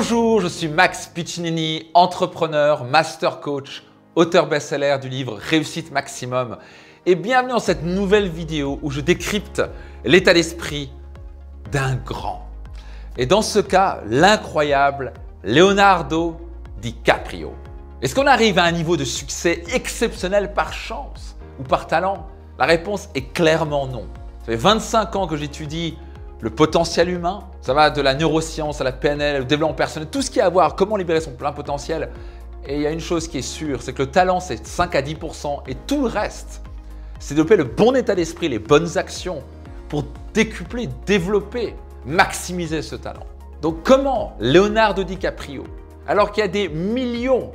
Bonjour, je suis Max Piccinini, entrepreneur, master coach, auteur best-seller du livre Réussite Maximum et bienvenue dans cette nouvelle vidéo où je décrypte l'état d'esprit d'un grand. Et dans ce cas, l'incroyable Leonardo DiCaprio. Est-ce qu'on arrive à un niveau de succès exceptionnel par chance ou par talent? La réponse est clairement non. Ça fait 25 ans que j'étudie le potentiel humain, ça va de la neuroscience à la PNL, au développement personnel, tout ce qui a à voir, comment libérer son plein potentiel. Et il y a une chose qui est sûre, c'est que le talent c'est 5 à 10% et tout le reste, c'est développer le bon état d'esprit, les bonnes actions pour décupler, développer, maximiser ce talent. Donc comment Leonardo DiCaprio, alors qu'il y a des millions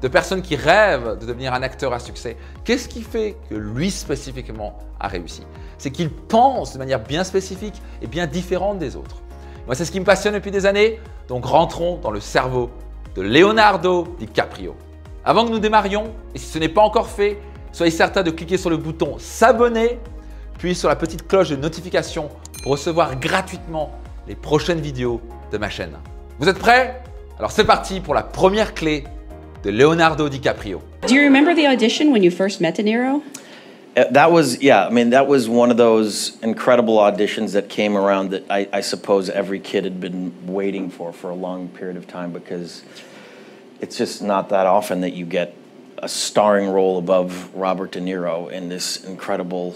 de personnes qui rêvent de devenir un acteur à succès, qu'est-ce qui fait que lui spécifiquement a réussi? C'est qu'il pense de manière bien spécifique et bien différente des autres. Moi, c'est ce qui me passionne depuis des années, donc rentrons dans le cerveau de Leonardo DiCaprio. Avant que nous démarrions, et si ce n'est pas encore fait, soyez certain de cliquer sur le bouton s'abonner, puis sur la petite cloche de notification pour recevoir gratuitement les prochaines vidéos de ma chaîne. Vous êtes prêts? Alors c'est parti pour la première clé de Leonardo DiCaprio. Do you remember the audition when you first met De Niro? That was, yeah, I mean, that was one of those incredible auditions that came around that I suppose every kid had been waiting for a long period of time, because it's just not that often that you get a starring role above Robert De Niro in this incredible,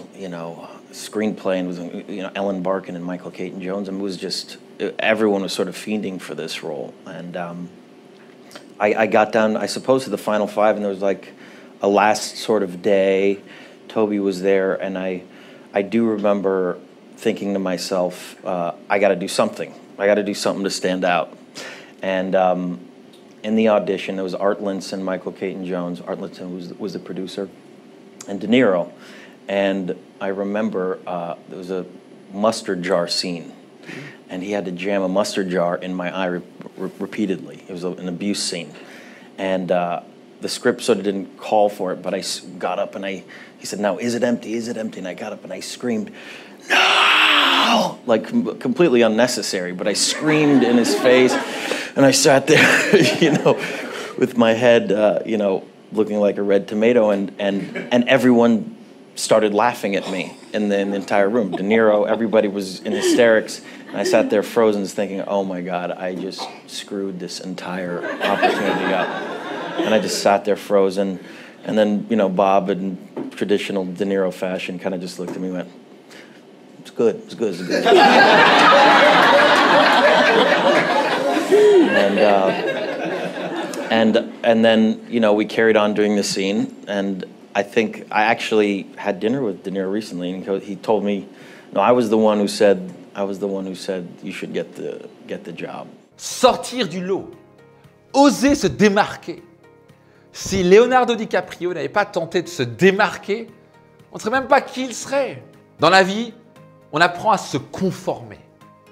screenplay, and with, Ellen Barkin and Michael Caton Jones, and it was just, everyone was sort of fiending for this role. And I got down, I suppose, to the final five, and there was like a last sort of day. Toby was there, and I do remember thinking to myself, I got to do something. I got to do something to stand out. And in the audition, there was Art Linson, Michael Caton Jones. Art Linson was the producer, and De Niro. And I remember there was a mustard jar scene, and he had to jam a mustard jar in my eye repeatedly. It was an abuse scene. And the script sort of didn't call for it, but I got up and he said, "Now, is it empty? Is it empty?" And I got up and I screamed, "No!" Like completely unnecessary, but I screamed in his face, and I sat there, with my head, looking like a red tomato, and everyone started laughing at me in the entire room. De Niro, everybody was in hysterics, and I sat there frozen thinking, oh my God, I just screwed this entire opportunity up. And I just sat there frozen, and then, Bob, in traditional De Niro fashion, kind of just looked at me and went, it's good, it's good, it's good. And then, we carried on doing the scene, and I think I actually had dinner with De Niro recently, and he told me, no, I was the one who said you should get the job. Sortir du lot, oser se démarquer. Si Leonardo DiCaprio n'avait pas tenté de se démarquer, on ne serait même pas qui il serait. Dans la vie, on apprend à se conformer,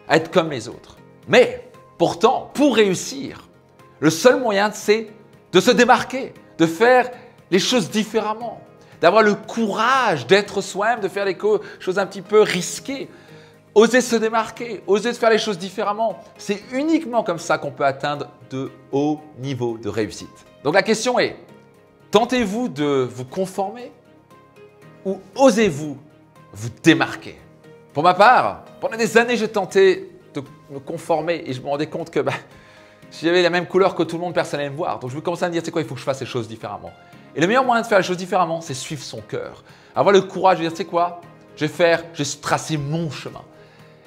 à être comme les autres. Mais pourtant, pour réussir, le seul moyen, c'est de se démarquer, de faire les choses différemment, d'avoir le courage d'être soi-même, de faire les choses un petit peu risquées. Oser se démarquer, oser faire les choses différemment. C'est uniquement comme ça qu'on peut atteindre de hauts niveaux de réussite. Donc la question est, tentez-vous de vous conformer ou osez-vous vous démarquer? Pour ma part, pendant des années, j'ai tenté de me conformer et je me rendais compte que si j'avais la même couleur que tout le monde, personne n'allait me voir. Donc je me commençais à me dire, c'est quoi, il faut que je fasse les choses différemment. Et le meilleur moyen de faire les choses différemment, c'est suivre son cœur. Avoir le courage de dire, c'est quoi, j'ai tracé mon chemin.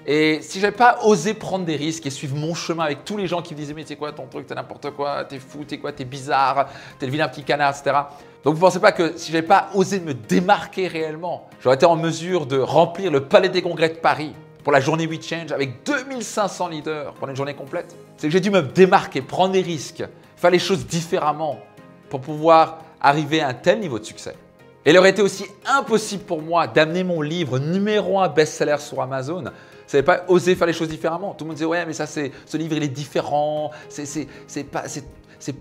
Et si je n'avais pas osé prendre des risques et suivre mon chemin avec tous les gens qui me disaient, mais c'est quoi ton truc, t'es n'importe quoi, t'es fou, t'es quoi, t'es bizarre, t'es le vilain petit canard, etc. Donc vous ne pensez pas que si je n'avais pas osé me démarquer réellement, j'aurais été en mesure de remplir le Palais des Congrès de Paris pour la journée We Change avec 2500 leaders pendant une journée complète? C'est que j'ai dû me démarquer, prendre des risques, faire les choses différemment pour pouvoir arriver à un tel niveau de succès. Et il aurait été aussi impossible pour moi d'amener mon livre numéro 1 best-seller sur Amazon. Je n'avais pas osé faire les choses différemment. Tout le monde disait, ouais, mais ce livre, il est différent, c'est pas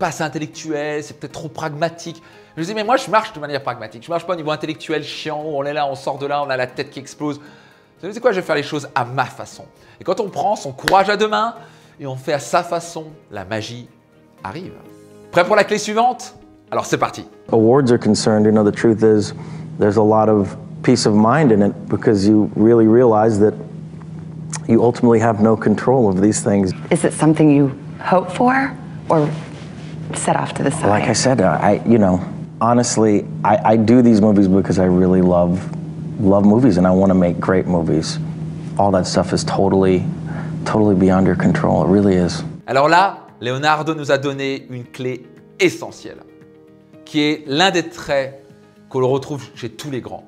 assez intellectuel, c'est peut-être trop pragmatique. Je me disais, mais moi, je marche de manière pragmatique. Je ne marche pas au niveau intellectuel chiant, où on est là, on sort de là, on a la tête qui explose. Vous savez quoi, je vais faire les choses à ma façon. Et quand on prend son courage à deux mains et on fait à sa façon, la magie arrive. Prêt pour la clé suivante? Alors c'est parti. Awards are concerned, the truth is there's a lot of peace of mind in it because you really realize that you ultimately have no control of these things. Is it something you hope for or set off to the side? Like I said, honestly, I do these movies because I really love movies and I want to make great movies. All that stuff is totally beyond your control. It really is. Alors là, Leonardo nous a donné une clé essentielle, qui est l'un des traits que l'on retrouve chez tous les grands.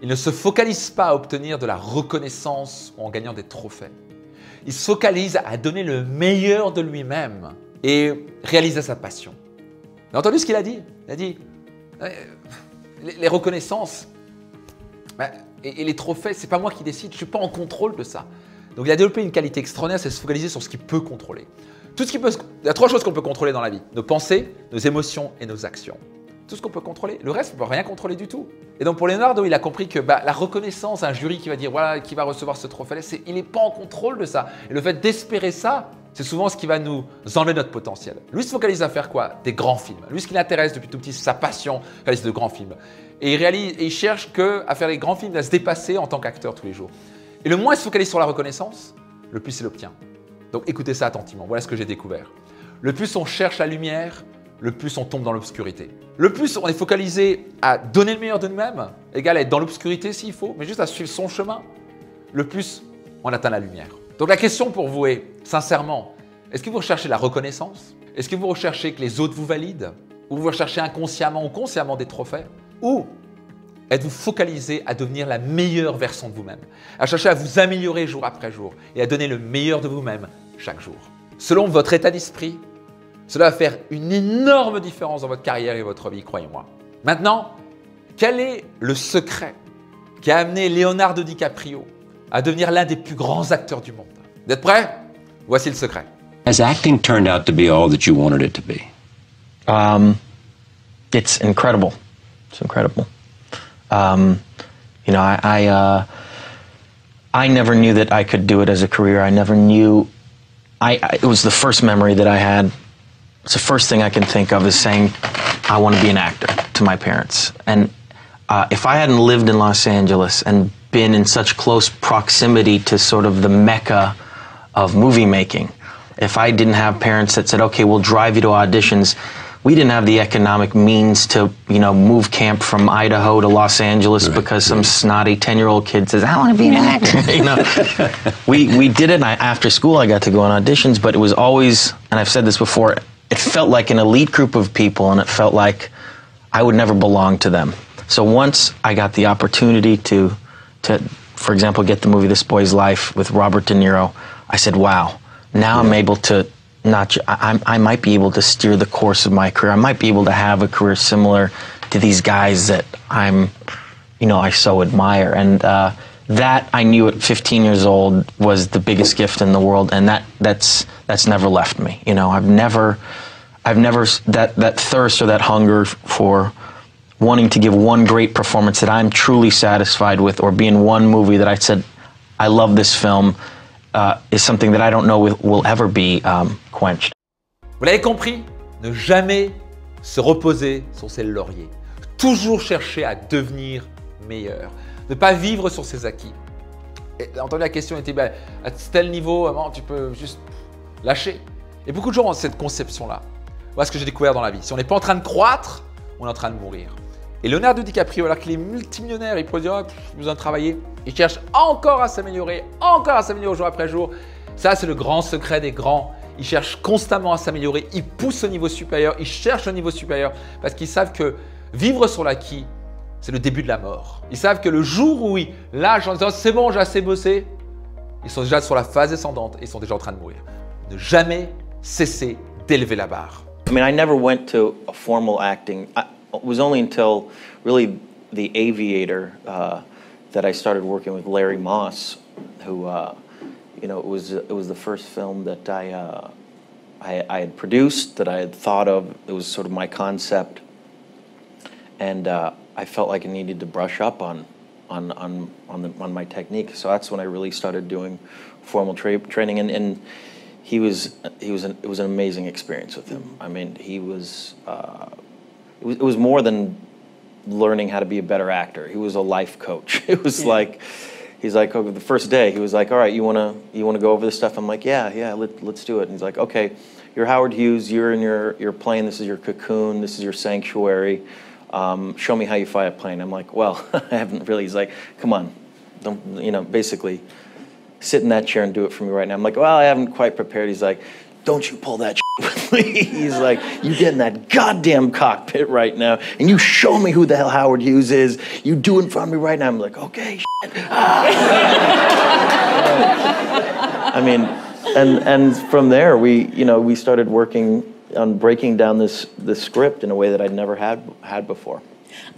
Il ne se focalise pas à obtenir de la reconnaissance ou en gagnant des trophées. Il se focalise à donner le meilleur de lui-même et réaliser sa passion. Vous avez entendu ce qu'il a dit? Il a dit les reconnaissances et les trophées, c'est pas moi qui décide, je ne suis pas en contrôle de ça. Donc il a développé une qualité extraordinaire, c'est se focaliser sur ce qu'il peut contrôler. Il y a 3 choses qu'on peut contrôler dans la vie: nos pensées, nos émotions et nos actions. Tout ce qu'on peut contrôler. Le reste, on ne peut rien contrôler du tout. Et donc pour Leonardo, il a compris que la reconnaissance, un jury qui va dire voilà, qui va recevoir ce trophée-là, il n'est pas en contrôle de ça. Et le fait d'espérer ça, c'est souvent ce qui va nous enlever notre potentiel. Lui se focalise à faire quoi? Des grands films. Lui, ce qui l'intéresse depuis tout petit, c'est sa passion, réaliser de grands films. Et il cherche à faire des grands films, à se dépasser en tant qu'acteur tous les jours. Et le moins il se focalise sur la reconnaissance, le plus il l'obtient. Donc écoutez ça attentivement, voilà ce que j'ai découvert. Le plus on cherche la lumière, le plus on tombe dans l'obscurité. Le plus on est focalisé à donner le meilleur de nous-mêmes, égal à être dans l'obscurité s'il faut, mais juste à suivre son chemin, le plus on atteint la lumière. Donc la question pour vous est, sincèrement, est-ce que vous recherchez la reconnaissance? Est-ce que vous recherchez que les autres vous valident? Ou vous recherchez inconsciemment ou consciemment des trophées? Ou êtes-vous focalisé à devenir la meilleure version de vous-même, à chercher à vous améliorer jour après jour et à donner le meilleur de vous-même chaque jour? Selon votre état d'esprit, cela va faire une énorme différence dans votre carrière et votre vie, croyez-moi. Maintenant, quel est le secret qui a amené Leonardo DiCaprio à devenir l'un des plus grands acteurs du monde? Vous êtes prêts? Voici le secret. Has acting turned out to be all that you wanted it to be? It's incredible. It's incredible. I never knew that I could do it as a career. I never knew. It was the first memory that I had. It's the first thing I can think of is saying, I want to be an actor to my parents. And if I hadn't lived in Los Angeles and been in such close proximity to sort of the mecca of movie making, if I didn't have parents that said, okay, we'll drive you to auditions, we didn't have the economic means to, move camp from Idaho to Los Angeles because some snotty 10-year-old kid says, I want to be an actor. We did it. And after school, I got to go on auditions, but it was always, and I've said this before, it felt like an elite group of people, and it felt like I would never belong to them. So once I got the opportunity to, for example, get the movie This Boy's Life with Robert De Niro, I said, wow, now I'm able to I might be able to steer the course of my career. I might be able to have a career similar to these guys that I so admire. And that I knew at 15 years old was the biggest gift in the world, and that's never left me. I've never that thirst or that hunger for wanting to give one great performance that I'm truly satisfied with, or be in one movie that I said, I love this film. Is something that I don't know will ever be quenched. Vous l'avez compris, ne jamais se reposer sur ses lauriers. Toujours chercher à devenir meilleur. Ne pas vivre sur ses acquis. Et, entendu, la question était, à tel niveau, tu peux juste lâcher. Et beaucoup de gens ont cette conception-là. Voilà ce que j'ai découvert dans la vie. Si on n'est pas en train de croître, on est en train de mourir. Et Leonardo DiCaprio, alors qu'il est multimillionnaire, il pourrait dire, j'ai besoin de travailler. Il cherche encore à s'améliorer jour après jour. Ça, c'est le grand secret des grands. Ils cherchent constamment à s'améliorer. Ils poussent au niveau supérieur. Ils cherchent au niveau supérieur parce qu'ils savent que vivre sur l'acquis, c'est le début de la mort. Ils savent que le jour où ils lâchent en disant, c'est bon, j'ai assez bossé, ils sont déjà sur la phase descendante et ils sont déjà en train de mourir. Ne jamais cesser d'élever la barre. I never went to a formal acting. It was only until really The Aviator that I started working with Larry Moss, who, it was the first film that I had produced, that I had thought of. It was sort of my concept, and I felt like I needed to brush up on my technique. So that's when I really started doing formal training, and it was an amazing experience with him. I mean, it was more than learning how to be a better actor. He was a life coach. It was like, he's like, oh, the first day, he was like, all right, you wanna go over this stuff? I'm like, yeah, let's do it. And he's like, okay, you're Howard Hughes, you're in your plane, this is your cocoon, this is your sanctuary. Show me how you fly a plane. I'm like, well, I haven't really. He's like, come on, don't, basically sit in that chair and do it for me right now. I'm like, well, I haven't quite prepared. He's like, don't you pull that shit with me. He's like, you get in that goddamn cockpit right now and you show me who the hell Howard Hughes is. You do it in front of me right now. I'm like, okay, shit. I mean, and from there we started working on breaking down this script in a way that I'd never had before.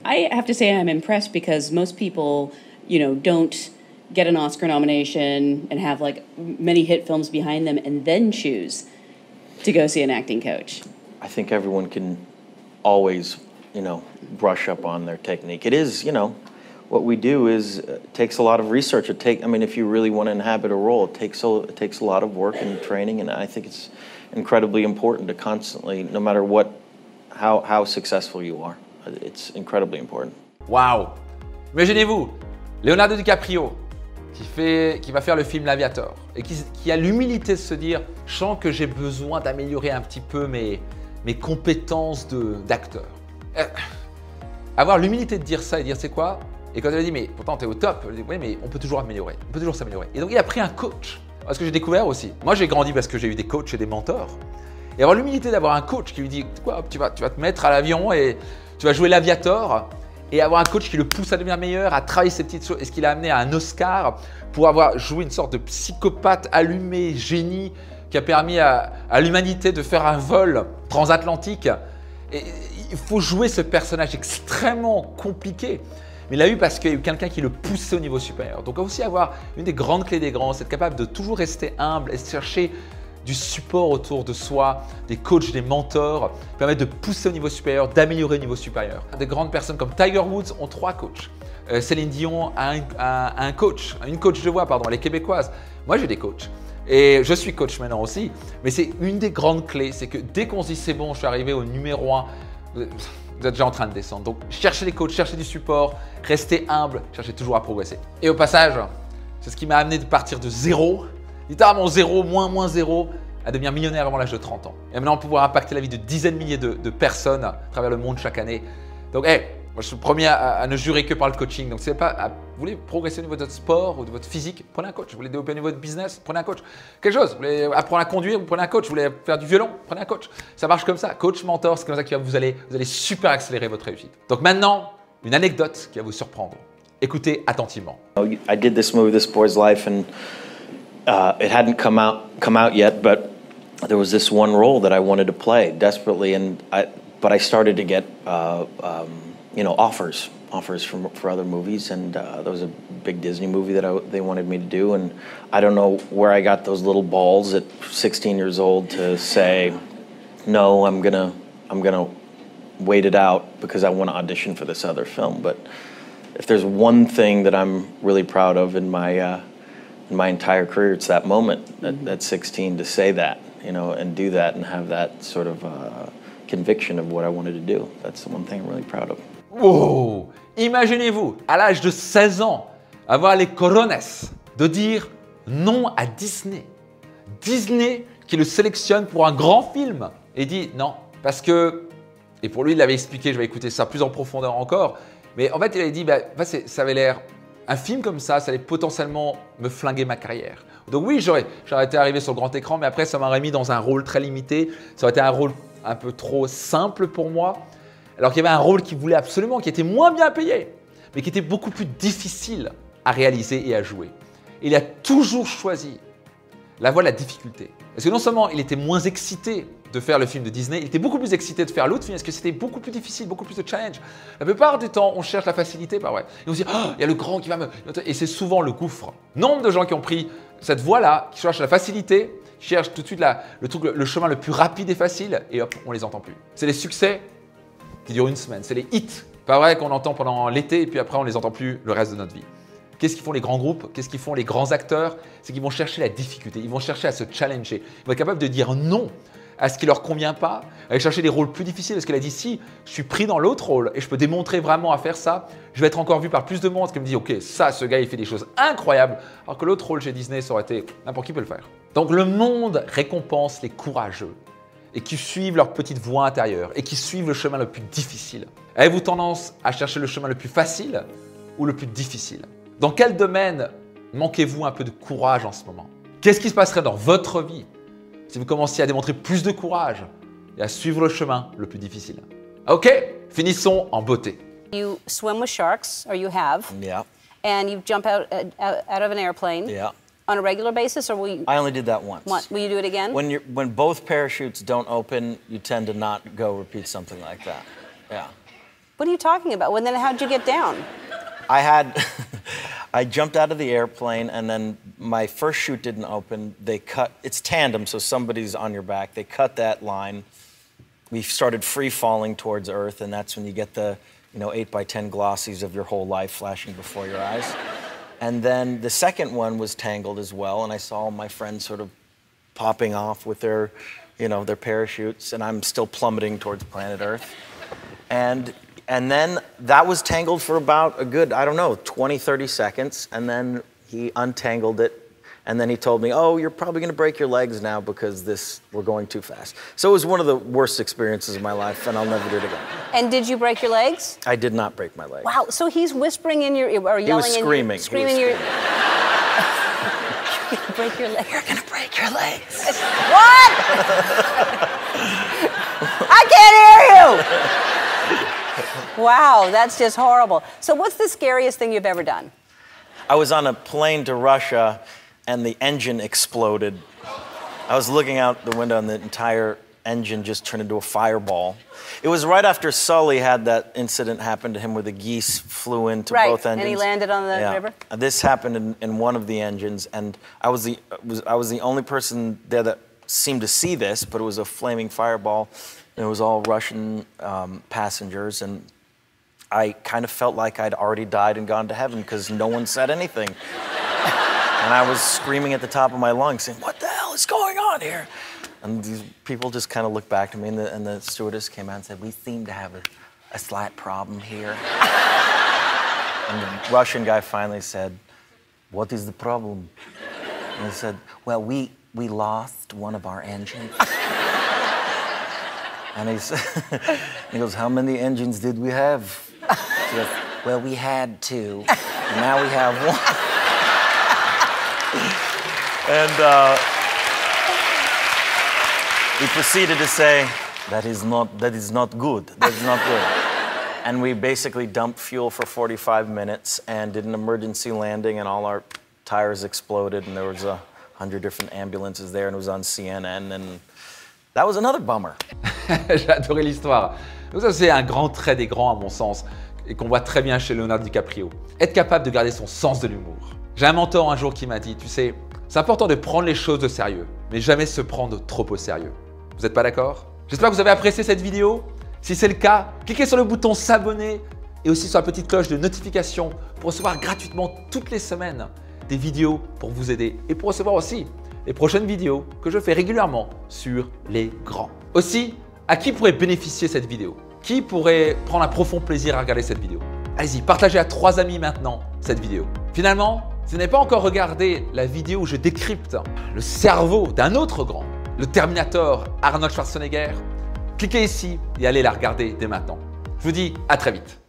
I have to say I'm impressed because most people, don't get an Oscar nomination and have like many hit films behind them and then choose to go see an acting coach. I think everyone can always, brush up on their technique. It is, what we do is it takes a lot of research. If you really want to inhabit a role, it takes a lot of work and training, and I think it's incredibly important to constantly, no matter how successful you are, it's incredibly important. Waouh! Imaginez-vous, Leonardo DiCaprio, qui va faire le film L'Aviator, et qui a l'humilité de se dire, je sens que j'ai besoin d'améliorer un petit peu mes compétences d'acteur. Avoir l'humilité de dire ça et dire c'est quoi? Et quand elle a dit, mais pourtant tu es au top, elle a dit, oui, mais on peut toujours améliorer, on peut toujours s'améliorer. Et donc il a pris un coach. Ce que j'ai découvert aussi, moi j'ai grandi parce que j'ai eu des coachs et des mentors. Et avoir l'humilité d'avoir un coach qui lui dit, quoi, tu vas te mettre à l'avion et tu vas jouer l'Aviator, et avoir un coach qui le pousse à devenir meilleur, à travailler ces petites choses, et ce qui l'a amené à un Oscar pour avoir joué une sorte de psychopathe allumé, génie, qui a permis à l'humanité de faire un vol transatlantique. Et il faut jouer ce personnage extrêmement compliqué. Mais il l'a eu parce qu'il y a eu quelqu'un qui le poussait au niveau supérieur. Donc aussi avoir une des grandes clés des grands, c'est être capable de toujours rester humble et de chercher du support autour de soi, des coachs, des mentors, permettre de pousser au niveau supérieur, d'améliorer au niveau supérieur. Des grandes personnes comme Tiger Woods ont 3 coachs. Céline Dion a un coach, une coach de voix, pardon, elle est québécoise. Moi j'ai des coachs. Et je suis coach maintenant aussi. Mais c'est une des grandes clés, c'est que dès qu'on se dit c'est bon, je suis arrivé au numéro 1, vous êtes déjà en train de descendre. Donc, cherchez des coachs, cherchez du support, restez humble, cherchez toujours à progresser. Et au passage, c'est ce qui m'a amené de partir de zéro, littéralement zéro, moins zéro, à devenir millionnaire avant l'âge de 30 ans. Et maintenant, pouvoir impacter la vie de dizaines de milliers de personnes à travers le monde chaque année. Donc, moi, je suis le premier à ne jurer que par le coaching. Donc, c'est pas, vous voulez progresser au niveau de votre sport ou de votre physique, prenez un coach. Vous voulez développer au niveau de business, prenez un coach. Quelque chose, vous voulez apprendre à conduire, vous prenez un coach. Vous voulez faire du violon, prenez un coach. Ça marche comme ça. Coach, mentor, c'est comme ça que vous allez super accélérer votre réussite. Donc maintenant, une anecdote qui va vous surprendre. Écoutez attentivement. I did this movie, This Boy's Life, and it hadn't come out yet, but there was this one role that I wanted to play desperately, but I started to get offers for other movies, and there was a big Disney movie that they wanted me to do, and I don't know where I got those little balls at 16 years old to say, no, I'm gonna wait it out because I want to audition for this other film. But if there's one thing that I'm really proud of in my entire career, it's that moment at 16 to say that, and do that and have that sort of conviction of what I wanted to do. That's the one thing I'm really proud of. Wow! Imaginez-vous, à l'âge de 16 ans, avoir les cojones de dire non à Disney. Disney qui le sélectionne pour un grand film et dit non, parce que, et pour lui il avait expliqué, je vais écouter ça plus en profondeur encore, mais en fait il avait dit, ça avait l'air, un film comme ça allait potentiellement me flinguer ma carrière. Donc oui, j'aurais été arrivé sur le grand écran, mais après ça m'aurait mis dans un rôle très limité, ça aurait été un rôle un peu trop simple pour moi. Alors qu'il y avait un rôle qu'il voulait absolument, qui était moins bien payé, mais qui était beaucoup plus difficile à réaliser et à jouer. Et il a toujours choisi la voie de la difficulté. Parce que non seulement il était moins excité de faire le film de Disney, il était beaucoup plus excité de faire l'autre film parce que c'était beaucoup plus difficile, beaucoup plus de challenge. La plupart du temps, on cherche la facilité, pas vrai. Et on se dit, oh, il y a le grand qui va me... Et c'est souvent le gouffre. Nombre de gens qui ont pris cette voie-là, qui cherchent la facilité, qui cherchent tout de suite le chemin le plus rapide et facile, et hop, on les entend plus. C'est les succès qui durent une semaine. C'est les hits, pas vrai, qu'on entend pendant l'été et puis après on les entend plus le reste de notre vie. Qu'est-ce qu'ils font les grands groupes? Qu'est-ce qu'ils font les grands acteurs? C'est qu'ils vont chercher la difficulté, ils vont chercher à se challenger. Ils vont être capables de dire non à ce qui ne leur convient pas, aller chercher des rôles plus difficiles. Parce qu'elle a dit, si je suis pris dans l'autre rôle et je peux démontrer vraiment à faire ça, je vais être encore vu par plus de monde. Parce qu'elle me dit, ok, ça, ce gars, il fait des choses incroyables. Alors que l'autre rôle chez Disney, ça aurait été n'importe qui peut le faire. Donc le monde récompense les courageux et qui suivent leur petite voie intérieure et qui suivent le chemin le plus difficile. Avez-vous tendance à chercher le chemin le plus facile ou le plus difficile? Dans quel domaine manquez-vous un peu de courage en ce moment? Qu'est-ce qui se passerait dans votre vie si vous commenciez à démontrer plus de courage et à suivre le chemin le plus difficile? Ok, finissons en beauté. You swim with sharks, or you have, Yeah. and you jump out of an airplane. Yeah. On a regular basis, or will you? I only did that once. Will you do it again? When both parachutes don't open, you tend to not go repeat something like that. Yeah. What are you talking about? Well, then how'd you get down? I jumped out of the airplane, and then my first chute didn't open. They cut, it's tandem, so somebody's on your back. They cut that line. We started free falling towards Earth, and that's when you get the 8x10 glossies of your whole life flashing before your eyes. And then the second one was tangled as well, and I saw my friends sort of popping off with their parachutes, and I'm still plummeting towards planet Earth. And then that was tangled for about a good, 20, 30 seconds, and then he untangled it, and then he told me, oh, you're probably gonna break your legs now because we're going too fast. So it was one of the worst experiences of my life, and I'll never do it again. And did you break your legs? I did not break my legs. Wow, so he's whispering in your ear, or yelling in your ear. Screaming. You're gonna break your legs. You're gonna break your legs. What? I can't hear you! Wow, that's just horrible. So what's the scariest thing you've ever done? I was on a plane to Russia, and the engine exploded. I was looking out the window, and the entire engine just turned into a fireball. It was right after Sully had that incident happen to him where the geese flew into both engines. Right, and he landed on the river? This happened in one of the engines, and I was the only person there that seemed to see this, but it was a flaming fireball, and it was all Russian passengers, and I kind of felt like I'd already died and gone to heaven because no one said anything. And I was screaming at the top of my lungs saying, what the hell is going on here? And these people just kind of looked back to me, and the stewardess came out and said, we seem to have a slight problem here. And the Russian guy finally said, what is the problem? And he said, well, we lost one of our engines. And he goes, how many engines did we have? He goes, well, we had 2, and now we have 1. And he proceeded to say, that is not good. That is not good. And we basically dumped fuel for 45 minutes and did an emergency landing, and all our tires exploded, and there was 100 different ambulances there, and it was on CNN, and that was another bummer. J'ai adoré l'histoire. Donc ça, c'est un grand trait des grands à mon sens et qu'on voit très bien chez Leonardo DiCaprio. Être capable de garder son sens de l'humour. J'ai un mentor un jour qui m'a dit, tu sais, c'est important de prendre les choses de sérieux, mais jamais se prendre trop au sérieux. Vous n'êtes pas d'accord? J'espère que vous avez apprécié cette vidéo. Si c'est le cas, cliquez sur le bouton s'abonner et aussi sur la petite cloche de notification pour recevoir gratuitement toutes les semaines des vidéos pour vous aider et pour recevoir aussi les prochaines vidéos que je fais régulièrement sur les grands. Aussi, à qui pourrait bénéficier cette vidéo? Qui pourrait prendre un profond plaisir à regarder cette vidéo? Allez-y, partagez à 3 amis maintenant cette vidéo. Finalement, si vous n'avez pas encore regardé la vidéo où je décrypte le cerveau d'un autre grand, le Terminator Arnold Schwarzenegger, cliquez ici et allez la regarder dès maintenant. Je vous dis à très vite.